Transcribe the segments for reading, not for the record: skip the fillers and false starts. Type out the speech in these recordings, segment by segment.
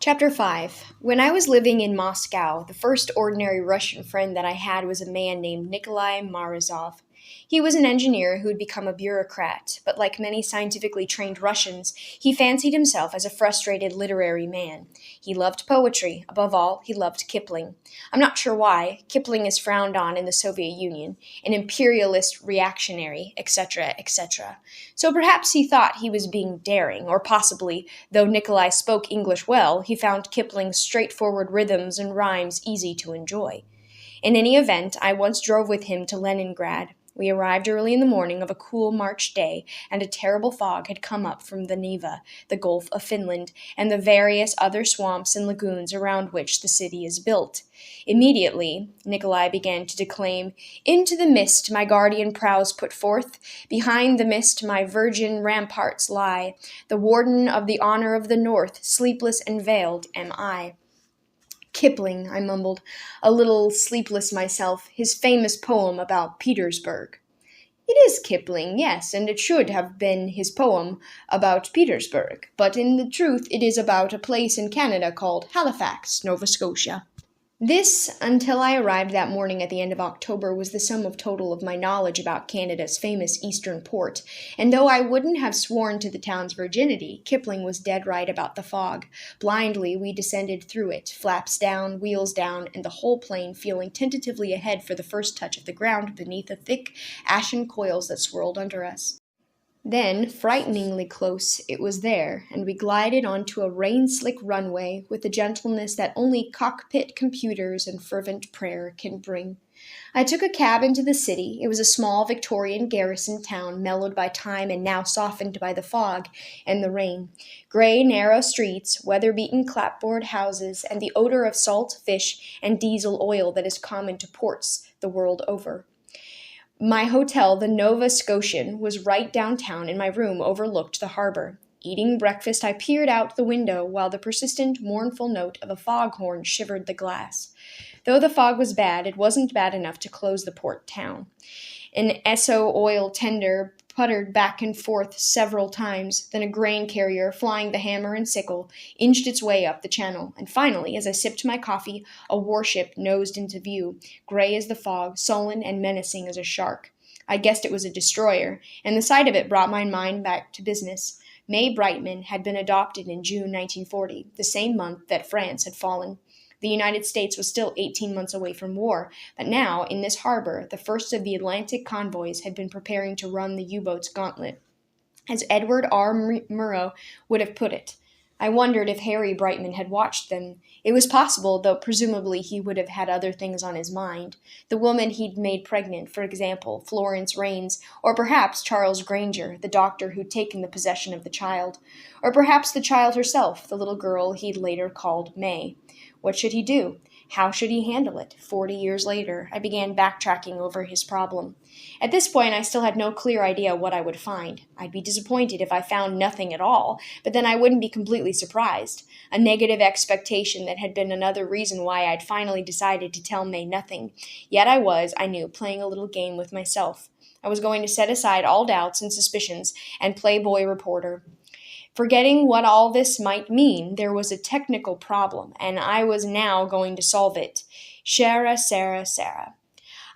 Chapter 5. When I was living in Moscow, the first ordinary Russian friend that I had was a man named Nikolai Morozov. He was an engineer who had become a bureaucrat, but like many scientifically trained Russians, he fancied himself as a frustrated literary man. He loved poetry. Above all, he loved Kipling. I'm not sure why. Kipling is frowned on in the Soviet Union, an imperialist reactionary, etc., etc. So perhaps he thought he was being daring, or possibly, though Nikolai spoke English well, he found Kipling's straightforward rhythms and rhymes easy to enjoy. In any event, I once drove with him to Leningrad. We arrived early in the morning of a cool March day, and a terrible fog had come up from the Neva, the Gulf of Finland, and the various other swamps and lagoons around which the city is built. Immediately, Nikolai began to declaim, "Into the mist my guardian prows put forth, behind the mist my virgin ramparts lie, the warden of the honor of the North, sleepless and veiled am I." Kipling, I mumbled, a little sleepless myself, his famous poem about Petersburg. It is Kipling, yes, and it should have been his poem about Petersburg, but in the truth it is about a place in Canada called Halifax, Nova Scotia. This, until I arrived that morning at the end of October, was the sum total of my knowledge about Canada's famous eastern port, and though I wouldn't have sworn to the town's virginity, Kipling was dead right about the fog. Blindly we descended through it, flaps down, wheels down, and the whole plane feeling tentatively ahead for the first touch of the ground beneath the thick, ashen coils that swirled under us. Then, frighteningly close, it was there, and we glided onto a rain-slick runway with the gentleness that only cockpit computers and fervent prayer can bring. I took a cab into the city. It was a small Victorian garrison town, mellowed by time and now softened by the fog and the rain. Gray, narrow streets, weather-beaten clapboard houses, and the odor of salt fish and diesel oil that is common to ports the world over. My hotel, the Nova Scotian, was right downtown, and my room overlooked the harbor. Eating breakfast, I peered out the window while the persistent, mournful note of a foghorn shivered the glass. Though the fog was bad, it wasn't bad enough to close the port town. An Esso oil tender puttered back and forth several times, then a grain carrier, flying the hammer and sickle, inched its way up the channel, and finally, as I sipped my coffee, a warship nosed into view, gray as the fog, sullen and menacing as a shark. I guessed it was a destroyer, and the sight of it brought my mind back to business. May Brightman had been adopted in June 1940, the same month that France had fallen. The United States was still 18 months away from war, but now, in this harbor, the first of the Atlantic convoys had been preparing to run the U-boat's gauntlet. As Edward R. Murrow would have put it, I wondered if Harry Brightman had watched them. It was possible, though presumably he would have had other things on his mind. The woman he'd made pregnant, for example, Florence Raines, or perhaps Charles Granger, the doctor who'd taken the possession of the child. Or perhaps the child herself, the little girl he'd later called May. What should he do? How should he handle it? 40 years later, I began backtracking over his problem. At this point, I still had no clear idea what I would find. I'd be disappointed if I found nothing at all, but then I wouldn't be completely surprised. A negative expectation that had been another reason why I'd finally decided to tell May nothing. Yet I knew, playing a little game with myself. I was going to set aside all doubts and suspicions and play boy reporter. Forgetting what all this might mean, there was a technical problem, and I was now going to solve it. Sarah.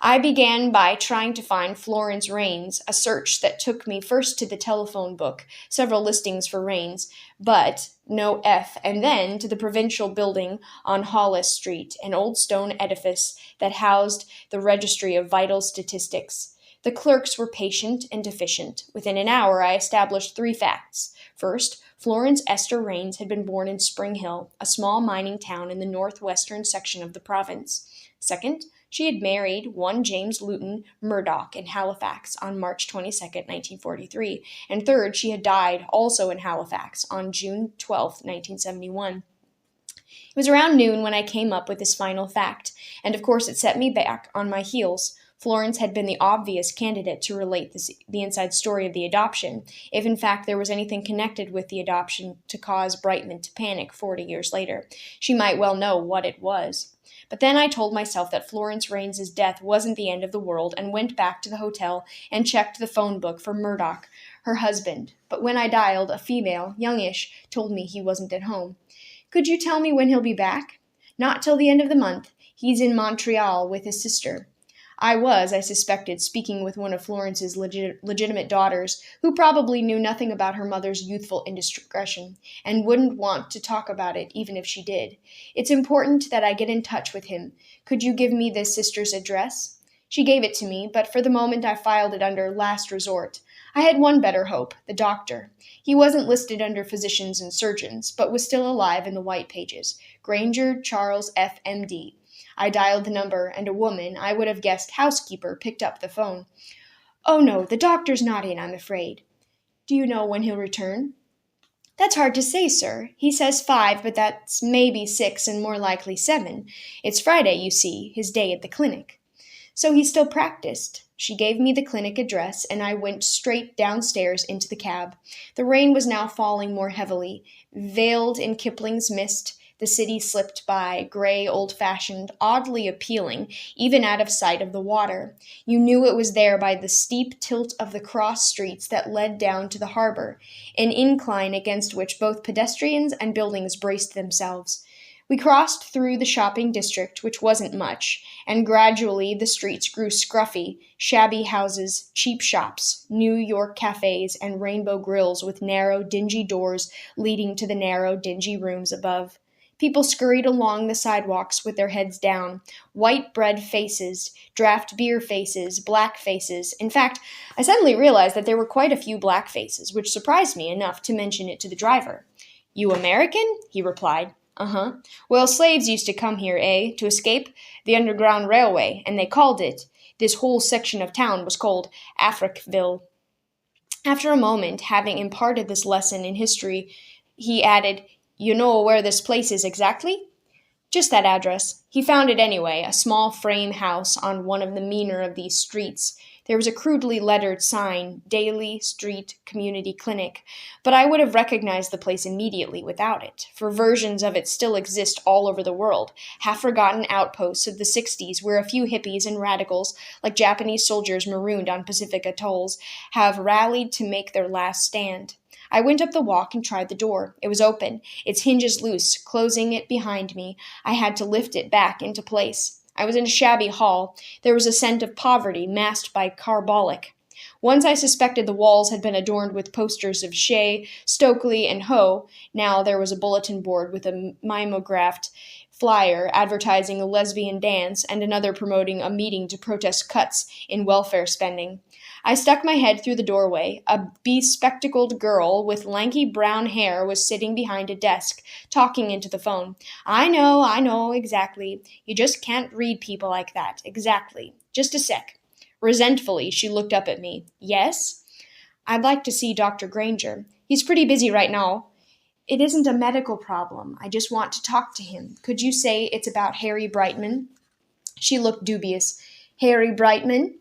I began by trying to find Florence Raines, a search that took me first to the telephone book, several listings for Raines, but no F, and then to the provincial building on Hollis Street, an old stone edifice that housed the Registry of Vital Statistics. The clerks were patient and efficient. Within an hour, I established 3 facts. First, Florence Esther Raines had been born in Spring Hill, a small mining town in the northwestern section of the province. Second, she had married one James Luton Murdoch in Halifax on March 22, 1943. And third, she had died also in Halifax on June 12, 1971. It was around noon when I came up with this final fact, and of course it set me back on my heels. Florence had been the obvious candidate to relate the inside story of the adoption, if in fact there was anything connected with the adoption to cause Brightman to panic 40 years later. She might well know what it was. But then I told myself that Florence Raines' death wasn't the end of the world and went back to the hotel and checked the phone book for Murdoch, her husband. But when I dialed, a female, youngish, told me he wasn't at home. Could you tell me when he'll be back? Not till the end of the month. He's in Montreal with his sister. I suspected, speaking with one of Florence's legitimate daughters, who probably knew nothing about her mother's youthful indiscretion, and wouldn't want to talk about it even if she did. It's important that I get in touch with him. Could you give me the sister's address? She gave it to me, but for the moment I filed it under last resort. I had one better hope, the doctor. He wasn't listed under physicians and surgeons, but was still alive in the white pages. Granger Charles F. M.D. I dialed the number, and a woman, I would have guessed housekeeper, picked up the phone. Oh no, the doctor's not in, I'm afraid. Do you know when he'll return? That's hard to say, sir. He says 5, but that's maybe 6 and more likely 7. It's Friday, you see, his day at the clinic. So he still practiced. She gave me the clinic address, and I went straight downstairs into the cab. The rain was now falling more heavily. Veiled in Kipling's mist, the city slipped by, gray, old-fashioned, oddly appealing, even out of sight of the water. You knew it was there by the steep tilt of the cross streets that led down to the harbor, an incline against which both pedestrians and buildings braced themselves. We crossed through the shopping district, which wasn't much, and gradually the streets grew scruffy, shabby houses, cheap shops, New York cafes, and rainbow grills with narrow, dingy doors leading to the narrow, dingy rooms above. People scurried along the sidewalks with their heads down, white bread faces, draft beer faces, black faces. In fact, I suddenly realized that there were quite a few black faces, which surprised me enough to mention it to the driver. You American? He replied. Uh-huh. Well, slaves used to come here, to escape the Underground Railway, and they called it. This whole section of town was called Africville. After a moment, having imparted this lesson in history, he added, You know where this place is exactly? Just that address. He found it anyway, a small frame house on one of the meaner of these streets. There was a crudely lettered sign, Daily Street Community Clinic, but I would have recognized the place immediately without it, for versions of it still exist all over the world, half-forgotten outposts of the 60s where a few hippies and radicals, like Japanese soldiers marooned on Pacific atolls, have rallied to make their last stand. I went up the walk and tried the door. It was open, its hinges loose, closing it behind me. I had to lift it back into place. I was in a shabby hall. There was a scent of poverty masked by carbolic. Once I suspected the walls had been adorned with posters of Shea, Stokely, and Ho. Now there was a bulletin board with a mimeographed flyer advertising a lesbian dance and another promoting a meeting to protest cuts in welfare spending. I stuck my head through the doorway. A bespectacled girl with lanky brown hair was sitting behind a desk, talking into the phone. I know, exactly. You just can't read people like that. Exactly. Just a sec. Resentfully, she looked up at me. Yes? I'd like to see Dr. Granger. He's pretty busy right now. It isn't a medical problem. I just want to talk to him. Could you say it's about Harry Brightman? She looked dubious. Harry Brightman?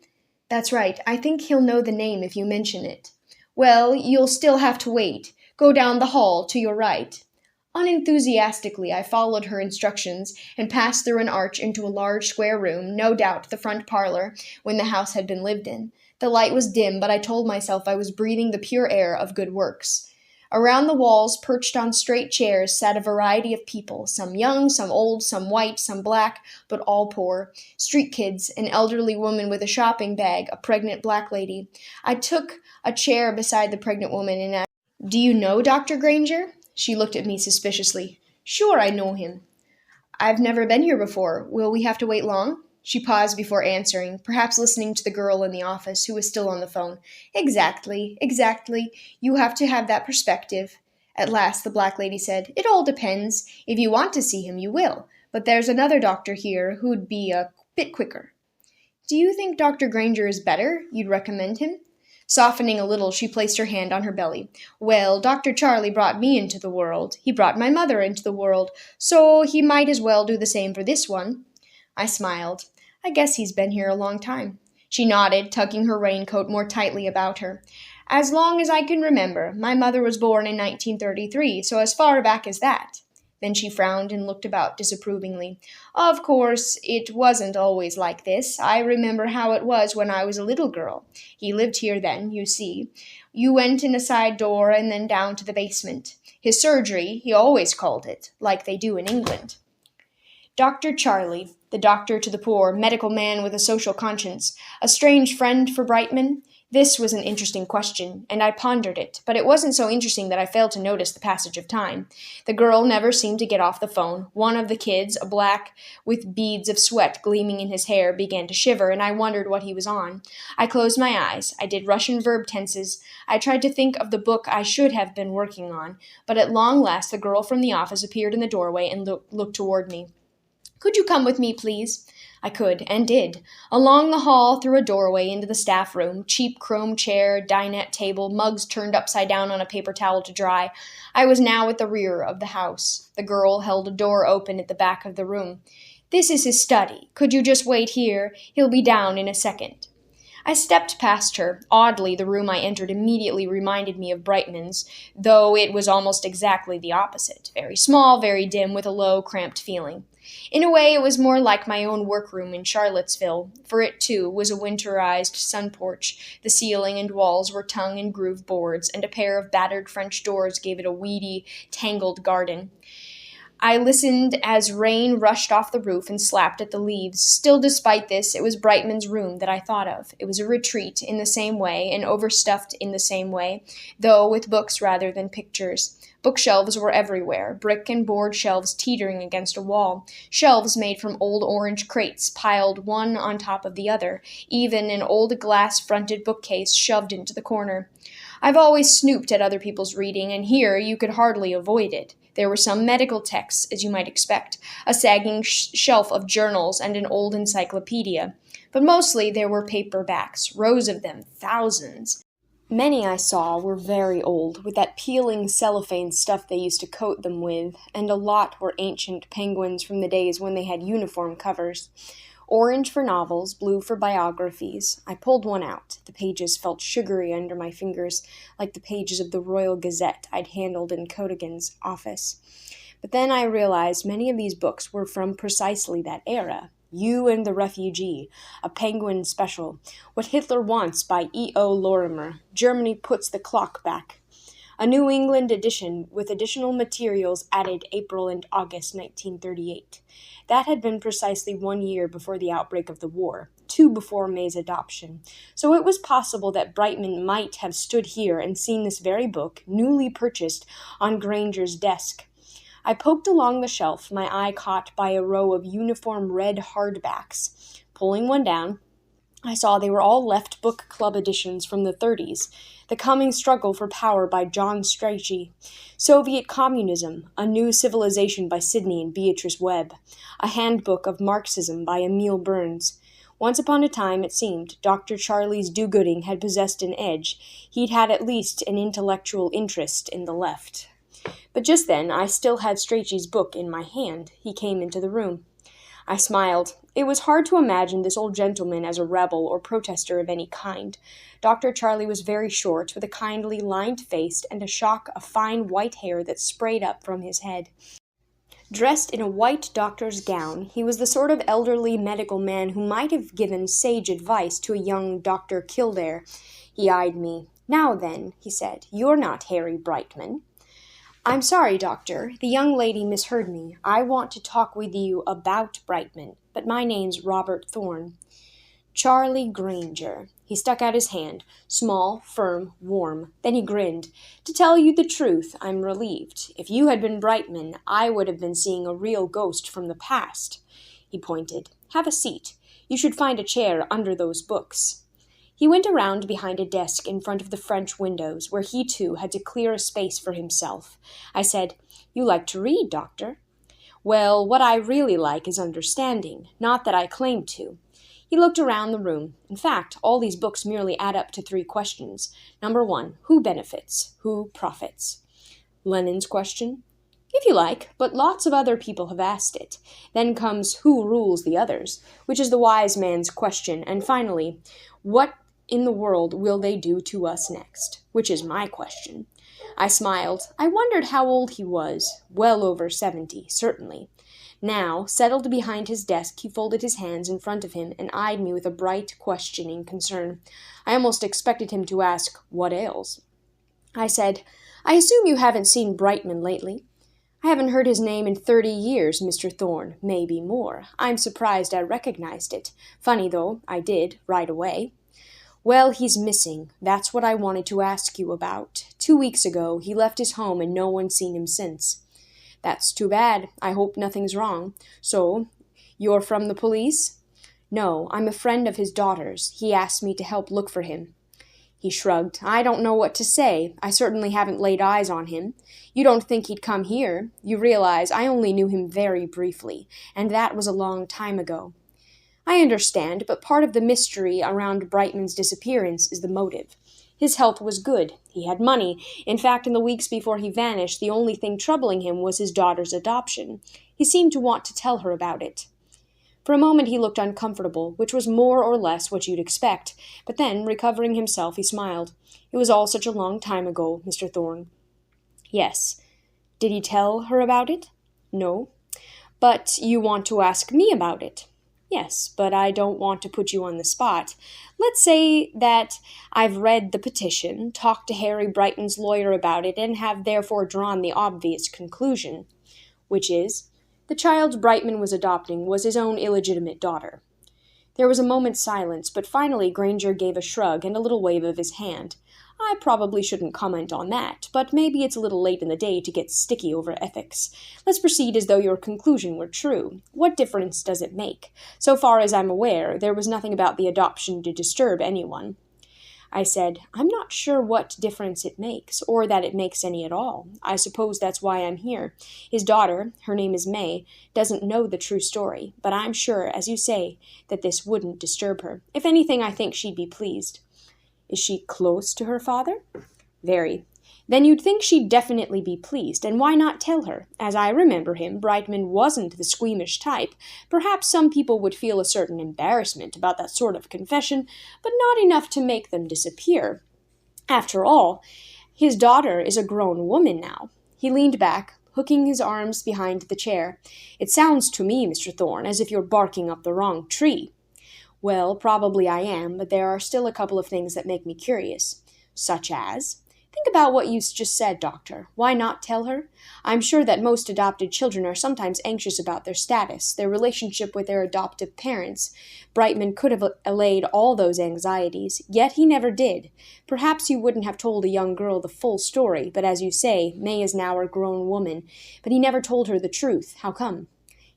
That's right. I think he'll know the name if you mention it. Well, you'll still have to wait. Go down the hall to your right. Unenthusiastically, I followed her instructions and passed through an arch into a large square room, no doubt the front parlor, when the house had been lived in. The light was dim, but I told myself I was breathing the pure air of good works. Around the walls, perched on straight chairs, sat a variety of people, some young, some old, some white, some black, but all poor. Street kids, an elderly woman with a shopping bag, a pregnant black lady. I took a chair beside the pregnant woman and asked, Do you know Dr. Granger? She looked at me suspiciously. Sure, I know him. I've never been here before. Will we have to wait long? She paused before answering, perhaps listening to the girl in the office who was still on the phone. Exactly. You have to have that perspective. At last, the black lady said, It all depends. If you want to see him, you will. But there's another doctor here who'd be a bit quicker. Do you think Dr. Granger is better? You'd recommend him? Softening a little, she placed her hand on her belly. Well, Dr. Charlie brought me into the world. He brought my mother into the world. So he might as well do the same for this one. I smiled. I guess he's been here a long time. She nodded, tucking her raincoat more tightly about her. As long as I can remember. My mother was born in 1933, so as far back as that. Then she frowned and looked about disapprovingly. Of course, it wasn't always like this. I remember how it was when I was a little girl. He lived here then, you see. You went in a side door and then down to the basement. His surgery, he always called it, like they do in England. Dr. Charlie, the doctor to the poor, medical man with a social conscience, a strange friend for Brightman? This was an interesting question, and I pondered it, but it wasn't so interesting that I failed to notice the passage of time. The girl never seemed to get off the phone. One of the kids, a black with beads of sweat gleaming in his hair, began to shiver, and I wondered what he was on. I closed my eyes. I did Russian verb tenses. I tried to think of the book I should have been working on, but at long last the girl from the office appeared in the doorway and looked toward me. Could you come with me, please? I could, and did. Along the hall, through a doorway, into the staff room, cheap chrome chair, dinette table, mugs turned upside down on a paper towel to dry. I was now at the rear of the house. The girl held a door open at the back of the room. This is his study. Could you just wait here? He'll be down in a second. I stepped past her. Oddly, the room I entered immediately reminded me of Brightman's, though it was almost exactly the opposite. Very small, very dim, with a low, cramped feeling. In a way, it was more like my own workroom in Charlottesville, for it, too, was a winterized sun porch. The ceiling and walls were tongue and groove boards, and a pair of battered French doors gave it a weedy, tangled garden. I listened as rain rushed off the roof and slapped at the leaves. Still, despite this, it was Brightman's room that I thought of. It was a retreat in the same way, and overstuffed in the same way, though with books rather than pictures. Bookshelves were everywhere, brick and board shelves teetering against a wall, shelves made from old orange crates piled one on top of the other, even an old glass-fronted bookcase shoved into the corner. I've always snooped at other people's reading, and here you could hardly avoid it. There were some medical texts, as you might expect, a sagging shelf of journals, and an old encyclopedia. But mostly there were paperbacks, rows of them, thousands. Many I saw were very old, with that peeling cellophane stuff they used to coat them with, and a lot were ancient penguins from the days when they had uniform covers. Orange for novels, blue for biographies. I pulled one out. The pages felt sugary under my fingers, like the pages of the Royal Gazette I'd handled in Cadogan's office. But then I realized many of these books were from precisely that era. You and the Refugee, a Penguin special, What Hitler Wants by E.O. Lorimer, Germany Puts the Clock Back, a New England edition with additional materials added April and August 1938. That had been precisely 1 year before the outbreak of the war, 2 before May's adoption, so it was possible that Brightman might have stood here and seen this very book, newly purchased, on Granger's desk. I poked along the shelf, my eye caught by a row of uniform red hardbacks. Pulling one down, I saw they were all Left Book Club editions from the 30s. The Coming Struggle for Power by John Strachey. Soviet Communism, A New Civilization by Sidney and Beatrice Webb. A Handbook of Marxism by Emil Burns. Once upon a time, it seemed, Dr. Charlie's do-gooding had possessed an edge. He'd had at least an intellectual interest in the left. But just then, I still had Strachey's book in my hand. He came into the room. I smiled. It was hard to imagine this old gentleman as a rebel or protester of any kind. Dr. Charlie was very short, with a kindly, lined face and a shock of fine white hair that sprayed up from his head. Dressed in a white doctor's gown, he was the sort of elderly medical man who might have given sage advice to a young Dr. Kildare. He eyed me. "Now then," he said, "you're not Harry Brightman." "I'm sorry, Doctor. The young lady misheard me. I want to talk with you about Brightman, but my name's Robert Thorne." "Charlie Granger." He stuck out his hand, small, firm, warm. Then he grinned. "To tell you the truth, I'm relieved. If you had been Brightman, I would have been seeing a real ghost from the past." He pointed. "Have a seat. You should find a chair under those books." He went around behind a desk in front of the French windows, where he too had to clear a space for himself. I said, "You like to read, Doctor?" "Well, what I really like is understanding, not that I claim to." He looked around the room. In fact, all these books merely add up to 3 questions. Number 1, who benefits? Who profits? Lenin's question? If you like, but lots of other people have asked it. Then comes who rules the others, which is the wise man's question. And finally, what in the world will they do to us next? Which is my question. I smiled. I wondered how old he was. Well over 70, certainly. Now, settled behind his desk, he folded his hands in front of him and eyed me with a bright, questioning concern. I almost expected him to ask, "What ails?" I said, "I assume you haven't seen Brightman lately?" "I haven't heard his name in 30 years, Mr. Thorne, maybe more. I'm surprised I recognized it. Funny, though, I did, right away." "Well, he's missing. That's what I wanted to ask you about. 2 weeks ago, he left his home and no one's seen him since." "That's too bad. I hope nothing's wrong. So, you're from the police?" "No, I'm a friend of his daughter's. He asked me to help look for him." He shrugged. "I don't know what to say. I certainly haven't laid eyes on him. You don't think he'd come here? You realize I only knew him very briefly, and that was a long time ago." "I understand, but part of the mystery around Brightman's disappearance is the motive. His health was good. He had money. In fact, in the weeks before he vanished, the only thing troubling him was his daughter's adoption. He seemed to want to tell her about it." For a moment he looked uncomfortable, which was more or less what you'd expect, but then, recovering himself, he smiled. "It was all such a long time ago, Mr. Thorne." "Yes. Did he tell her about it?" "No." "But you want to ask me about it?" "Yes, but I don't want to put you on the spot. Let's say that I've read the petition, talked to Harry Brighton's lawyer about it, and have therefore drawn the obvious conclusion." "Which is?" "The child Brightman was adopting was his own illegitimate daughter." There was a moment's silence, but finally Granger gave a shrug and a little wave of his hand. "I probably shouldn't comment on that, but maybe it's a little late in the day to get sticky over ethics. Let's proceed as though your conclusion were true. What difference does it make? So far as I'm aware, there was nothing about the adoption to disturb anyone." I said, "I'm not sure what difference it makes, or that it makes any at all. I suppose that's why I'm here. His daughter, her name is May, doesn't know the true story, but I'm sure, as you say, that this wouldn't disturb her. If anything, I think she'd be pleased." "Is she close to her father?" "Very." "Then you'd think she'd definitely be pleased, and why not tell her? As I remember him, Brightman wasn't the squeamish type. Perhaps some people would feel a certain embarrassment about that sort of confession, but not enough to make them disappear. After all, his daughter is a grown woman now." He leaned back, hooking his arms behind the chair. "It sounds to me, Mr. Thorne, as if you're barking up the wrong tree." "Well, probably I am, but there are still a couple of things that make me curious." "Such as?" "Think about what you just said, Doctor. Why not tell her? I'm sure that most adopted children are sometimes anxious about their status, their relationship with their adoptive parents. Brightman could have allayed all those anxieties, yet he never did. Perhaps you wouldn't have told a young girl the full story, but as you say, May is now a grown woman. But he never told her the truth. How come?"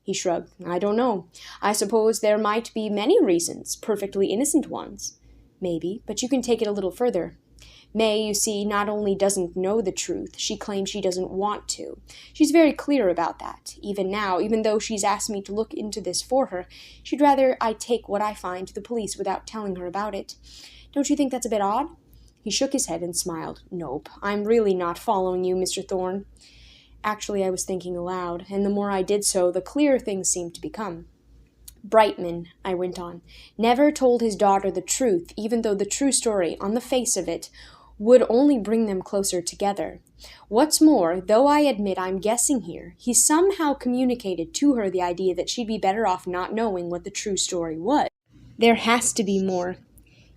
He shrugged. "I don't know. I suppose there might be many reasons, perfectly innocent ones." "Maybe, but you can take it a little further. May, you see, not only doesn't know the truth, she claims she doesn't want to. She's very clear about that. Even now, even though she's asked me to look into this for her, she'd rather I take what I find to the police without telling her about it. Don't you think that's a bit odd?" He shook his head and smiled. "Nope, I'm really not following you, Mr. Thorne." Actually, I was thinking aloud, and the more I did so, the clearer things seemed to become. "Brightman," I went on, "never told his daughter the truth, even though the true story, on the face of it, would only bring them closer together. What's more, though I admit I'm guessing here, he somehow communicated to her the idea that she'd be better off not knowing what the true story was. There has to be more."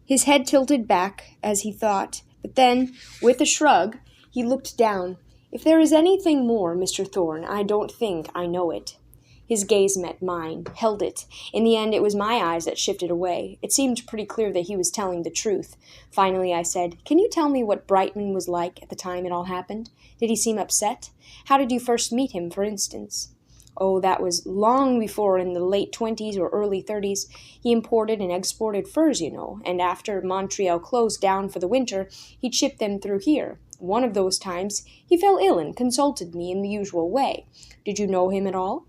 His head tilted back as he thought, but then, with a shrug, he looked down. "If there is anything more, Mr. Thorne, I don't think I know it." His gaze met mine, held it. In the end, it was my eyes that shifted away. It seemed pretty clear that he was telling the truth. Finally, I said, "Can you tell me what Brightman was like at the time it all happened? Did he seem upset? How did you first meet him, for instance?" "Oh, that was long before, in the late 20s or early 30s. He imported and exported furs, you know, and after Montreal closed down for the winter, he'd ship them through here. One of those times, he fell ill and consulted me in the usual way. Did you know him at all?"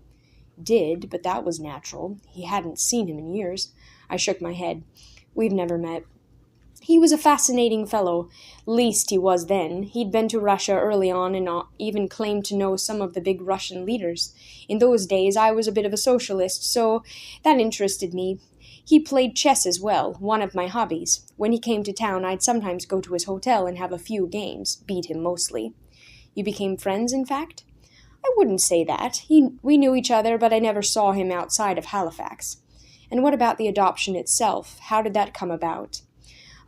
"Did, but that was natural. He hadn't seen him in years." I shook my head. "We've never met." "He was a fascinating fellow. Least he was then. He'd been to Russia early on and even claimed to know some of the big Russian leaders. In those days I was a bit of a socialist, so that interested me. He played chess as well, one of my hobbies. When he came to town, I'd sometimes go to his hotel and have a few games, beat him mostly. You became friends, in fact? I wouldn't say that. We knew each other, but I never saw him outside of Halifax. And what about the adoption itself? How did that come about?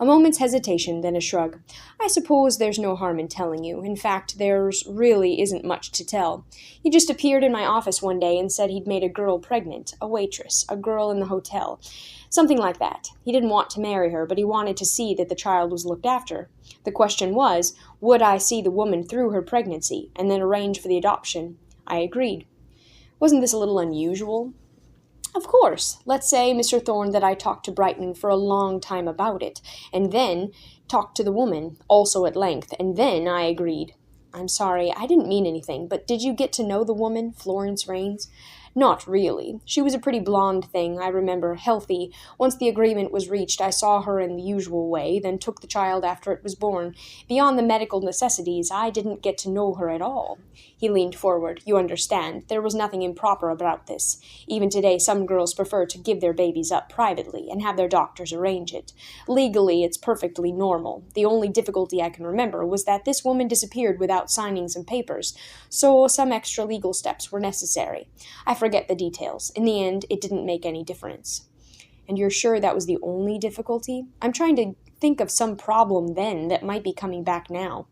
A moment's hesitation, then a shrug. I suppose there's no harm in telling you. In fact, there's really isn't much to tell. He just appeared in my office one day and said he'd made a girl pregnant, a waitress, a girl in the hotel. Something like that. He didn't want to marry her, but he wanted to see that the child was looked after. The question was, would I see the woman through her pregnancy, and then arrange for the adoption? I agreed. Wasn't this a little unusual? Of course. Let's say, Mr. Thorne, that I talked to Brightman for a long time about it, and then talked to the woman, also at length, and then I agreed. I'm sorry, I didn't mean anything, but did you get to know the woman, Florence Raines? Not really. She was a pretty blonde thing, I remember, healthy. Once the agreement was reached, I saw her in the usual way, then took the child after it was born. Beyond the medical necessities, I didn't get to know her at all. He leaned forward. You understand, there was nothing improper about this. Even today, some girls prefer to give their babies up privately and have their doctors arrange it. Legally, it's perfectly normal. The only difficulty I can remember was that this woman disappeared without signing some papers, so some extra legal steps were necessary. I forget the details. In the end, it didn't make any difference. And you're sure that was the only difficulty? I'm trying to think of some problem then that might be coming back now.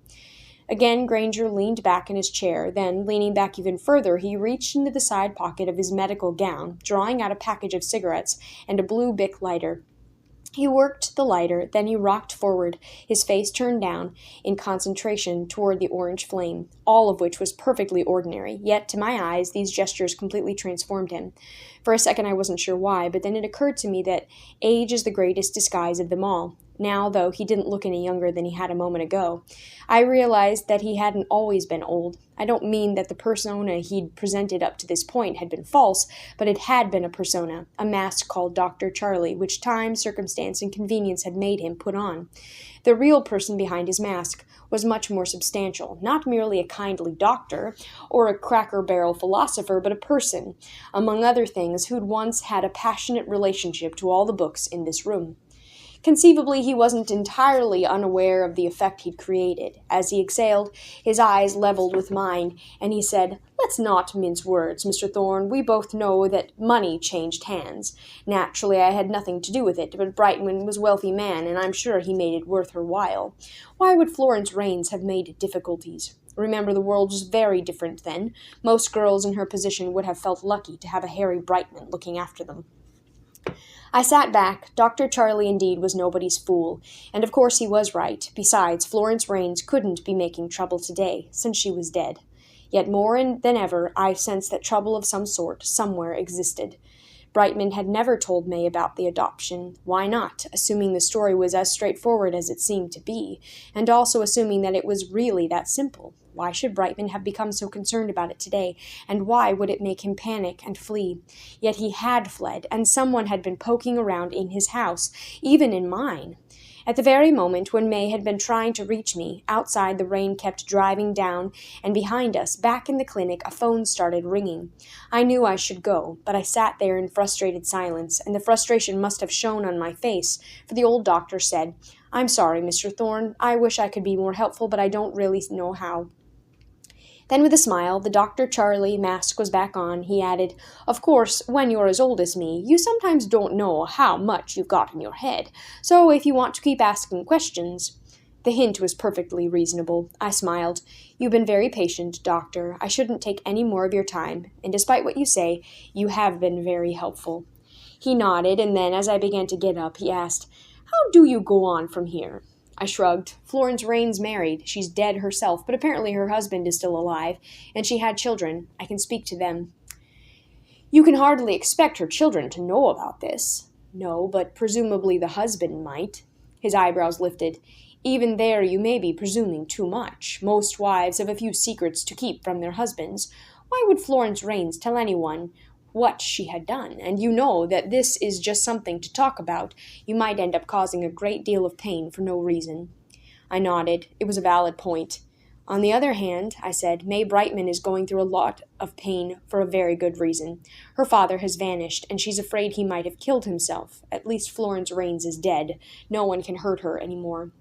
Again, Granger leaned back in his chair. Then, leaning back even further, he reached into the side pocket of his medical gown, drawing out a package of cigarettes and a blue Bic lighter. He worked the lighter, then he rocked forward, his face turned down, in concentration toward the orange flame, all of which was perfectly ordinary, yet to my eyes these gestures completely transformed him. For a second I wasn't sure why, but then it occurred to me that age is the greatest disguise of them all. Now, though, he didn't look any younger than he had a moment ago. I realized that he hadn't always been old. I don't mean that the persona he'd presented up to this point had been false, but it had been a persona, a mask called Dr. Charlie, which time, circumstance, and convenience had made him put on. The real person behind his mask was much more substantial, not merely a kindly doctor or a cracker-barrel philosopher, but a person, among other things, who'd once had a passionate relationship to all the books in this room. Conceivably, he wasn't entirely unaware of the effect he'd created. As he exhaled, his eyes leveled with mine, and he said, Let's not mince words, Mr. Thorne. We both know that money changed hands. Naturally, I had nothing to do with it, but Brightman was a wealthy man, and I'm sure he made it worth her while. Why would Florence Raines have made difficulties? Remember, the world was very different then. Most girls in her position would have felt lucky to have a Harry Brightman looking after them. I sat back. Dr. Charlie indeed was nobody's fool, and of course he was right. Besides, Florence Raines couldn't be making trouble today, since she was dead. Yet more than ever, I sensed that trouble of some sort somewhere existed. Brightman had never told May about the adoption. Why not, assuming the story was as straightforward as it seemed to be, and also assuming that it was really that simple? Why should Brightman have become so concerned about it today, and why would it make him panic and flee? Yet he had fled, and someone had been poking around in his house, even in mine. At the very moment when May had been trying to reach me, outside the rain kept driving down, and behind us, back in the clinic, a phone started ringing. I knew I should go, but I sat there in frustrated silence, and the frustration must have shown on my face, for the old doctor said, I'm sorry, Mr. Thorne. I wish I could be more helpful, but I don't really know how. Then with a smile, the Dr. Charlie mask was back on, he added, Of course, when you're as old as me, you sometimes don't know how much you've got in your head, so if you want to keep asking questions... The hint was perfectly reasonable. I smiled. You've been very patient, Doctor. I shouldn't take any more of your time, and despite what you say, you have been very helpful. He nodded, and then, as I began to get up, he asked, How do you go on from here? I shrugged. Florence Raines married. She's dead herself, but apparently her husband is still alive, and she had children. I can speak to them. You can hardly expect her children to know about this. No, but presumably the husband might. His eyebrows lifted. Even there you may be presuming too much. Most wives have a few secrets to keep from their husbands. Why would Florence Raines tell anyone what she had done? And you know that this is just something to talk about. You might end up causing a great deal of pain for no reason. I nodded. It was a valid point. On the other hand, I said, May Brightman is going through a lot of pain for a very good reason. Her father has vanished, and she's afraid he might have killed himself. At least Florence Raines is dead. No one can hurt her any more.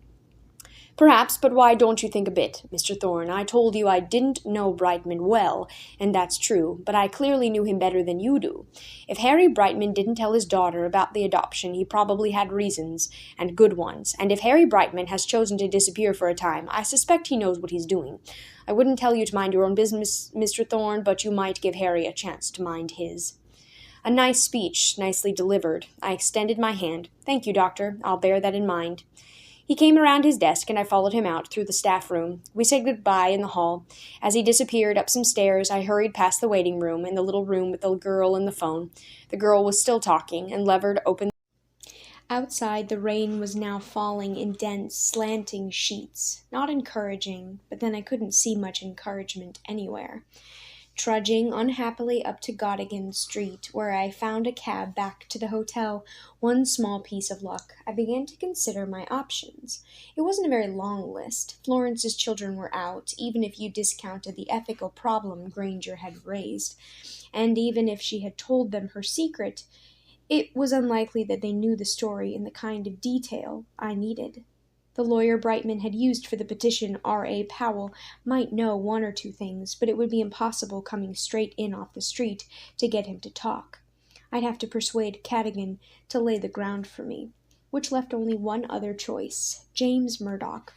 Perhaps, but why don't you think a bit, Mr. Thorne? I told you I didn't know Brightman well, and that's true, but I clearly knew him better than you do. If Harry Brightman didn't tell his daughter about the adoption, he probably had reasons, and good ones, and if Harry Brightman has chosen to disappear for a time, I suspect he knows what he's doing. I wouldn't tell you to mind your own business, Mr. Thorne, but you might give Harry a chance to mind his. A nice speech, nicely delivered. I extended my hand. Thank you, Doctor. I'll bear that in mind. He came around his desk, and I followed him out through the staff room. We said goodbye in the hall. As he disappeared up some stairs, I hurried past the waiting room and the little room with the girl and the phone. The girl was still talking, and levered open. Outside, the rain was now falling in dense, slanting sheets. Not encouraging, but then I couldn't see much encouragement anywhere. Trudging unhappily up to Gottingen Street, where I found a cab back to the hotel, one small piece of luck, I began to consider my options. It wasn't a very long list. Florence's children were out, even if you discounted the ethical problem Granger had raised, and even if she had told them her secret, it was unlikely that they knew the story in the kind of detail I needed. The lawyer Brightman had used for the petition, R.A. Powell, might know one or two things, but it would be impossible coming straight in off the street to get him to talk. I'd have to persuade Cadogan to lay the ground for me, which left only one other choice, James Murdoch,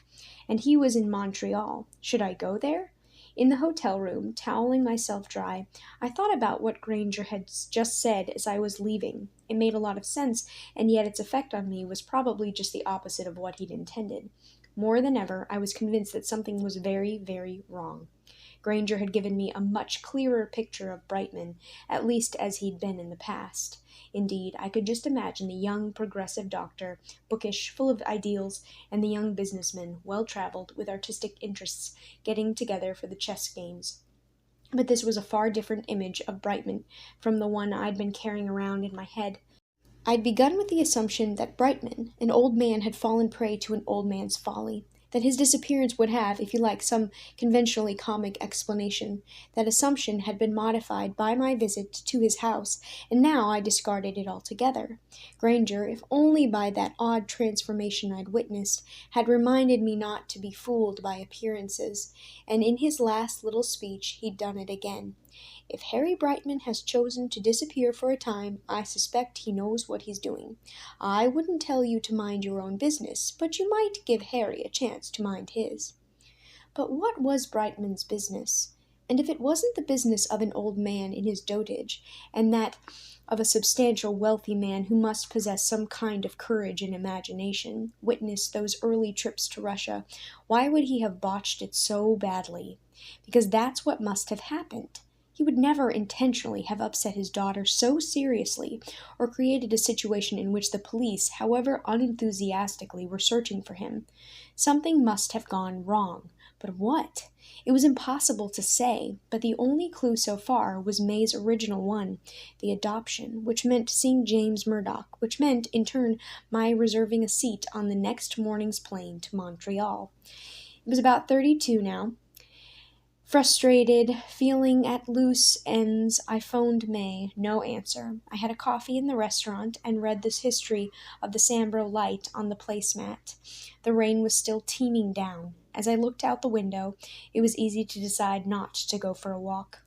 and he was in Montreal. Should I go there? In the hotel room, toweling myself dry, I thought about what Granger had just said as I was leaving. It made a lot of sense, and yet its effect on me was probably just the opposite of what he'd intended. More than ever, I was convinced that something was very, very wrong. Granger had given me a much clearer picture of Brightman, at least as he'd been in the past. Indeed, I could just imagine the young progressive doctor, bookish, full of ideals, and the young businessman, well-traveled, with artistic interests, getting together for the chess games. But this was a far different image of Brightman from the one I'd been carrying around in my head. I'd begun with the assumption that Brightman, an old man, had fallen prey to an old man's folly, that his disappearance would have, if you like, some conventionally comic explanation. That assumption had been modified by my visit to his house, and now I discarded it altogether. Granger, if only by that odd transformation I'd witnessed, had reminded me not to be fooled by appearances, and in his last little speech he'd done it again. If Harry Brightman has chosen to disappear for a time, I suspect he knows what he's doing. I wouldn't tell you to mind your own business, but you might give Harry a chance to mind his. But what was Brightman's business? And if it wasn't the business of an old man in his dotage, and that of a substantial, wealthy man who must possess some kind of courage and imagination, witness those early trips to Russia, why would he have botched it so badly? Because that's what must have happened. He would never intentionally have upset his daughter so seriously, or created a situation in which the police, however unenthusiastically, were searching for him. Something must have gone wrong. But what? It was impossible to say, but the only clue so far was May's original one, the adoption, which meant seeing James Murdoch, which meant, in turn, my reserving a seat on the next morning's plane to Montreal. It was about 32 now. Frustrated, feeling at loose ends, I phoned May. No answer. I had a coffee in the restaurant and read this history of the Sambro light on the placemat. The rain was still teeming down. As I looked out the window, it was easy to decide not to go for a walk.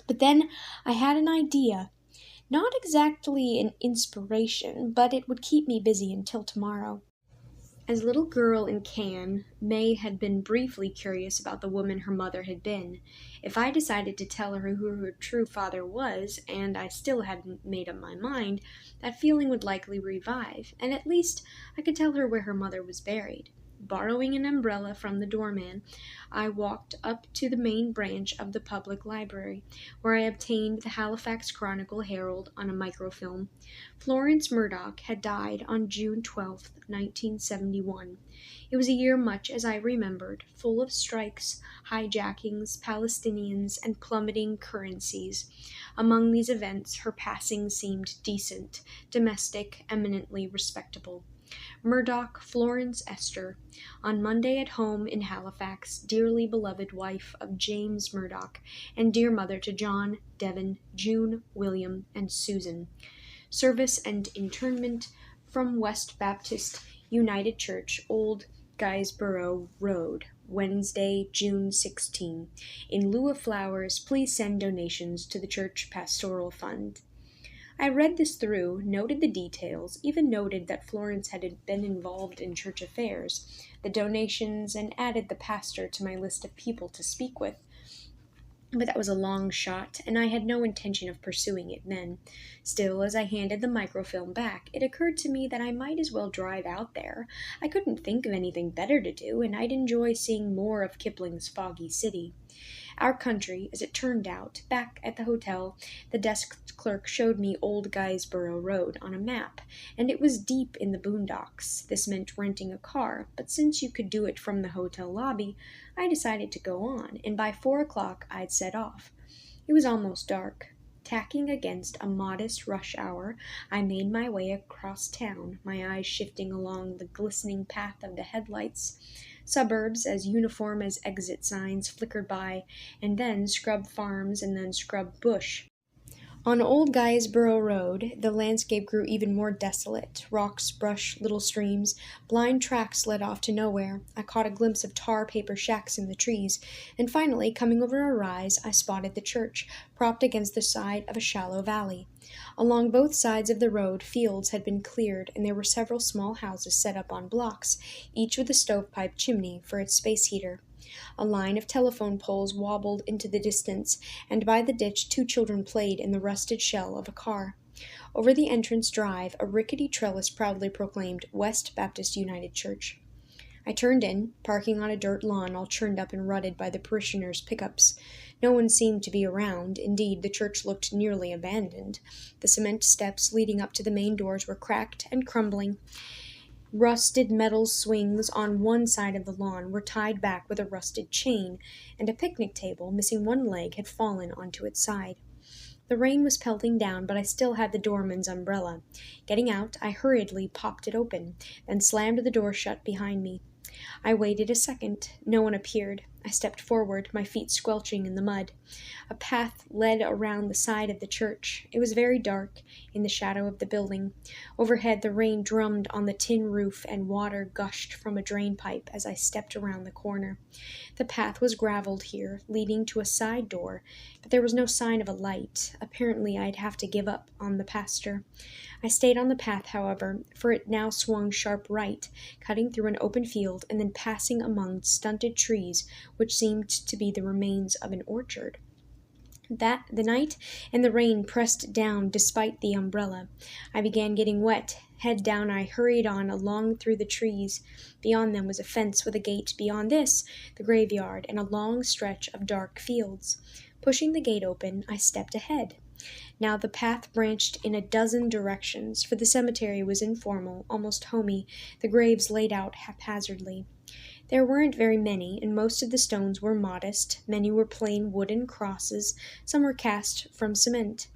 But then I had an idea. Not exactly an inspiration, but it would keep me busy until tomorrow. As a little girl in Cannes, May had been briefly curious about the woman her mother had been. If I decided to tell her who her true father was, and I still hadn't made up my mind, that feeling would likely revive, and at least I could tell her where her mother was buried. Borrowing an umbrella from the doorman, I walked up to the main branch of the public library, where I obtained the Halifax Chronicle Herald on a microfilm. Florence Murdoch had died on June 12, 1971. It was a year much as I remembered, full of strikes, hijackings, Palestinians, and plummeting currencies. Among these events, her passing seemed decent, domestic, eminently respectable. Murdoch, Florence Esther. On Monday at home in Halifax, dearly beloved wife of James Murdoch, and dear mother to John, Devon, June, William, and Susan. Service and interment from West Baptist United Church, Old Guysborough Road, Wednesday, June 16. In lieu of flowers, please send donations to the Church Pastoral Fund. I read this through, noted the details, even noted that Florence had been involved in church affairs, the donations, and added the pastor to my list of people to speak with. But that was a long shot, and I had no intention of pursuing it then. Still, as I handed the microfilm back, it occurred to me that I might as well drive out there. I couldn't think of anything better to do, and I'd enjoy seeing more of Kipling's foggy city. Our country, as it turned out, back at the hotel, the desk clerk showed me Old Guysborough Road on a map, and it was deep in the boondocks. This meant renting a car, but since you could do it from the hotel lobby, I decided to go on, and by 4 o'clock I'd set off. It was almost dark. Tacking against a modest rush hour, I made my way across town, my eyes shifting along the glistening path of the headlights. Suburbs as uniform as exit signs flickered by, and then scrub farms and then scrub bush. On Old Guysborough Road, the landscape grew even more desolate. Rocks, brush, little streams, blind tracks led off to nowhere. I caught a glimpse of tar paper shacks in the trees, and finally, coming over a rise, I spotted the church, propped against the side of a shallow valley. Along both sides of the road, fields had been cleared, and there were several small houses set up on blocks, each with a stovepipe chimney for its space heater. A line of telephone poles wobbled into the distance, and by the ditch 2 children played in the rusted shell of a car. Over the entrance drive, a rickety trellis proudly proclaimed West Baptist United Church. I turned in, parking on a dirt lawn all churned up and rutted by the parishioners' pickups. No one seemed to be around. Indeed, the church looked nearly abandoned. The cement steps leading up to the main doors were cracked and crumbling. Rusted metal swings on one side of the lawn were tied back with a rusted chain, and a picnic table, missing one leg, had fallen onto its side. The rain was pelting down, but I still had the doorman's umbrella. Getting out, I hurriedly popped it open, then slammed the door shut behind me. I waited a second. No one appeared. I stepped forward, my feet squelching in the mud. A path led around the side of the church. It was very dark, in the shadow of the building. Overhead, the rain drummed on the tin roof, and water gushed from a drain pipe as I stepped around the corner. The path was graveled here, leading to a side door, but there was no sign of a light. Apparently, I'd have to give up on the pastor. I stayed on the path, however, for it now swung sharp right, cutting through an open field and then passing among stunted trees which seemed to be the remains of an orchard. The night and the rain pressed down despite the umbrella. I began getting wet. Head down, I hurried on along through the trees. Beyond them was a fence with a gate. Beyond this, the graveyard and a long stretch of dark fields. Pushing the gate open, I stepped ahead. Now the path branched in a dozen directions, for the cemetery was informal, almost homey, the graves laid out haphazardly. There weren't very many, and most of the stones were modest. Many were plain wooden crosses, some were cast from cement.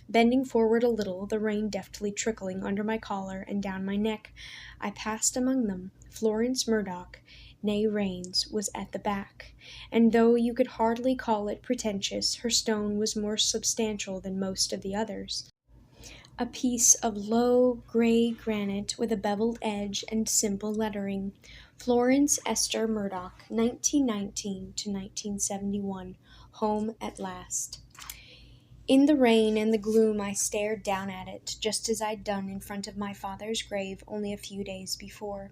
Bending forward a little, the rain deftly trickling under my collar and down my neck, I passed among them. Florence Murdoch, née Raines, was at the back, and though you could hardly call it pretentious, her stone was more substantial than most of the others. A piece of low, gray granite with a beveled edge and simple lettering. Florence Esther Murdoch, 1919 to 1971. Home at last. In the rain and the gloom I stared down at it, just as I'd done in front of my father's grave only a few days before.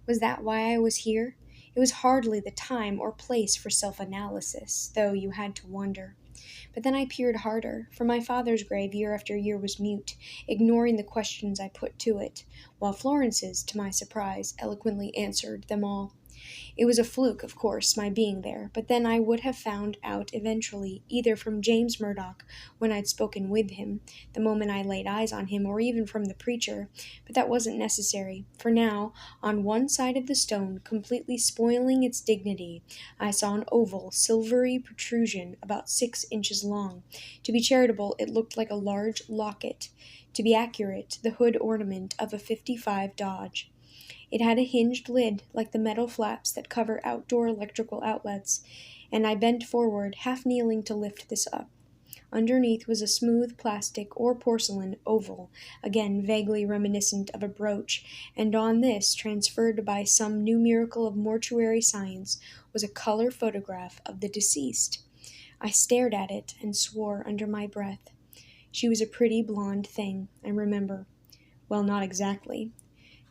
Was that why I was here? It was hardly the time or place for self-analysis, though you had to wonder. But then I peered harder, for my father's grave year after year was mute, ignoring the questions I put to it, while Florence's, to my surprise, eloquently answered them all. It was a fluke, of course, my being there, but then I would have found out eventually, either from James Murdoch, when I'd spoken with him, the moment I laid eyes on him, or even from the preacher, but that wasn't necessary, for now, on one side of the stone, completely spoiling its dignity, I saw an oval, silvery protrusion about 6 inches long. To be charitable, it looked like a large locket. To be accurate, the hood ornament of a '55 Dodge. It had a hinged lid, like the metal flaps that cover outdoor electrical outlets, and I bent forward, half kneeling to lift this up. Underneath was a smooth plastic or porcelain oval, again vaguely reminiscent of a brooch, and on this, transferred by some new miracle of mortuary science, was a color photograph of the deceased. I stared at it and swore under my breath. She was a pretty blonde thing, I remember. Well, not exactly.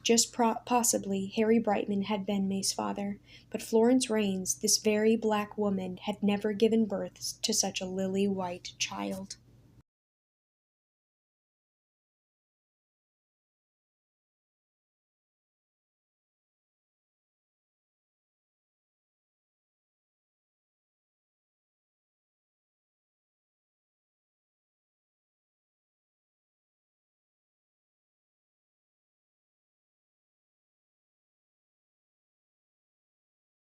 Just possibly Harry Brightman had been May's father, but Florence Raines, this very black woman, had never given birth to such a lily white child.